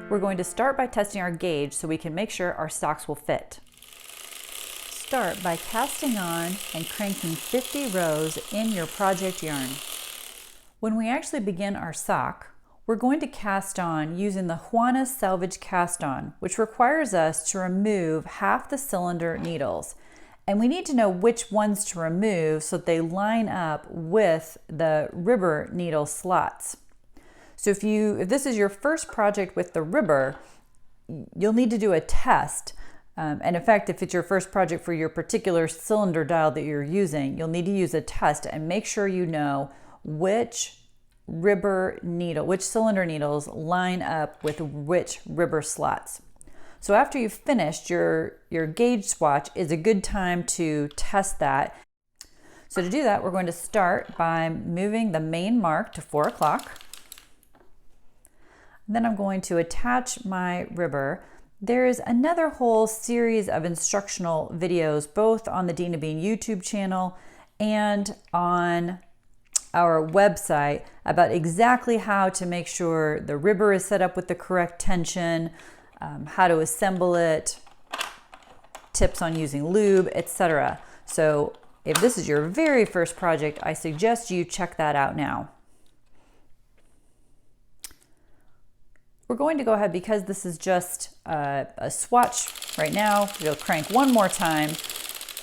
We're going to start by testing our gauge so we can make sure our socks will fit. Start by casting on and cranking 50 rows in your project yarn. When we actually begin our sock, we're going to cast on using the Juana Salvage Cast On, which requires us to remove half the cylinder needles. And we need to know which ones to remove so that they line up with the ribber needle slots. So if this is your first project with the ribber, you'll need to do a test. And in fact, if it's your first project for your particular cylinder dial that you're using, you'll need to use a test and make sure you know which cylinder needles line up with which ribber slots. So after you've finished, your gauge swatch is a good time to test that. So to do that, we're going to start by moving the main mark to 4 o'clock. Then I'm going to attach my ribber. There's another whole series of instructional videos, both on the Dina Bean YouTube channel and on our website, about exactly how to make sure the ribber is set up with the correct tension, how to assemble it, tips on using lube, etc. So if this is your very first project, I suggest you check that out now. We're going to go ahead, because this is just a swatch right now, we'll crank one more time.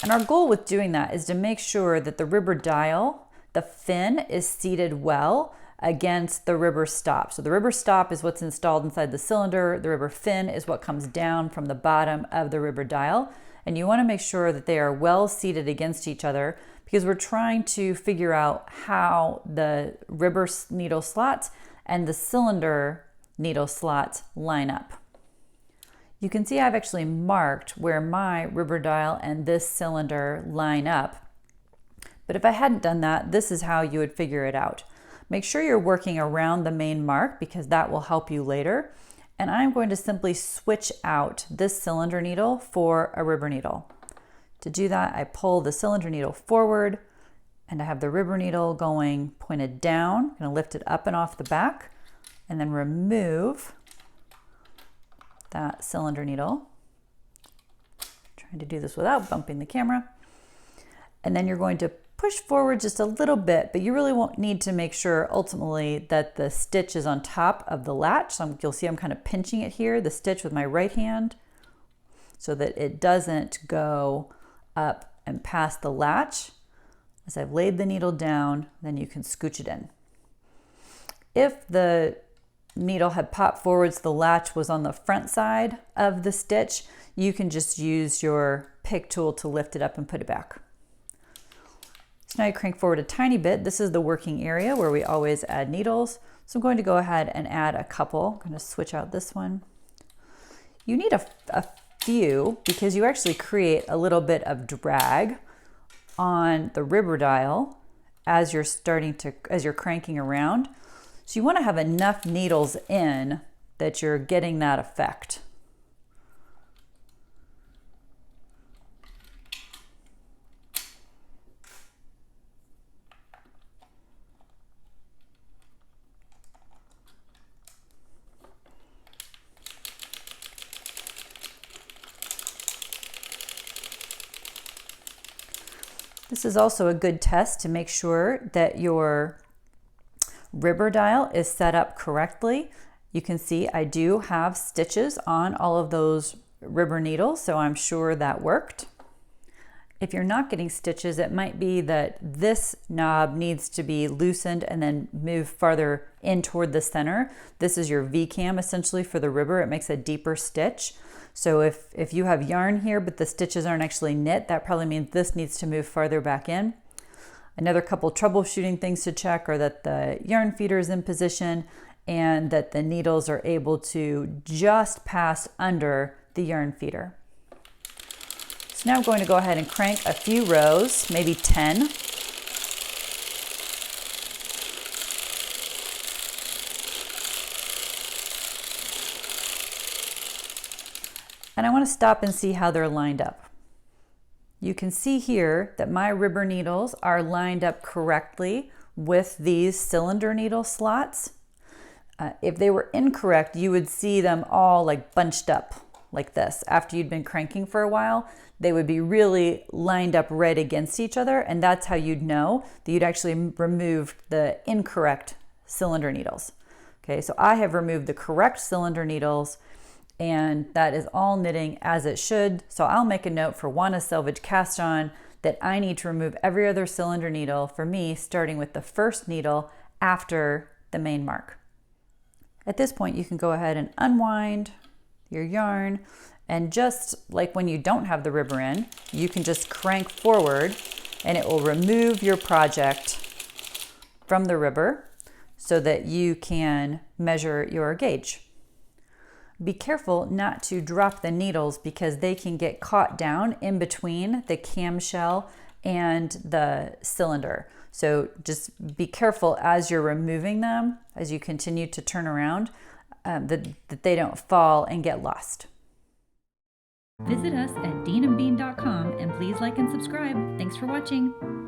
And our goal with doing that is to make sure that the ribber dial, the fin, is seated well against the ribber stop. So the ribber stop is what's installed inside the cylinder. The ribber fin is what comes down from the bottom of the ribber dial. And you want to make sure that they are well seated against each other, because we're trying to figure out how the ribber needle slots and the cylinder needle slots line up. You can see I've actually marked where my ribber dial and this cylinder line up. But if I hadn't done that, this is how you would figure it out. Make sure you're working around the main mark, because that will help you later. And I'm going to simply switch out this cylinder needle for a ribber needle. To do that, I pull the cylinder needle forward, and I have the ribber needle going pointed down. I'm going to lift it up and off the back, and then remove that cylinder needle. Trying to do this without bumping the camera. And then you're going to push forward just a little bit, but you really won't need to make sure ultimately that the stitch is on top of the latch. So you'll see I'm kind of pinching it here, the stitch with my right hand, so that it doesn't go up and past the latch. As I've laid the needle down, then you can scooch it in. If the needle had popped forwards, the latch was on the front side of the stitch, you can just use your pick tool to lift it up and put it back. So now you crank forward a tiny bit. This is the working area where we always add needles. So I'm going to go ahead and add a couple. I'm going to switch out this one. You need a few, because you actually create a little bit of drag on the ribber dial as you're cranking around. So you want to have enough needles in that you're getting that effect. This is also a good test to make sure that your ribber dial is set up correctly. You can see I do have stitches on all of those ribber needles, so I'm sure that worked. If you're not getting stitches, it might be that this knob needs to be loosened and then move farther in toward the center. This is your V-cam essentially for the ribber. It makes a deeper stitch. So if you have yarn here but the stitches aren't actually knit, that probably means this needs to move farther back in. Another couple troubleshooting things to check are that the yarn feeder is in position and that the needles are able to just pass under the yarn feeder. So now I'm going to go ahead and crank a few rows, maybe 10. And I want to stop and see how they're lined up. You can see here that my ribber needles are lined up correctly with these cylinder needle slots. If they were incorrect, you would see them all like bunched up like this. After you'd been cranking for a while, they would be really lined up right against each other, and that's how you'd know that you'd actually removed the incorrect cylinder needles. Okay, so I have removed the correct cylinder needles, and that is all knitting as it should. So I'll make a note for Wanna Selvage Cast On that I need to remove every other cylinder needle for me, starting with the first needle after the main mark. At this point, you can go ahead and unwind your yarn, and just like when you don't have the ribber in, you can just crank forward and it will remove your project from the ribber so that you can measure your gauge. Be careful not to drop the needles because they can get caught down in between the camshell and the cylinder. So just be careful as you're removing them, as you continue to turn around, that they don't fall and get lost. Visit us at deanandbean.com and please like and subscribe. Thanks for watching.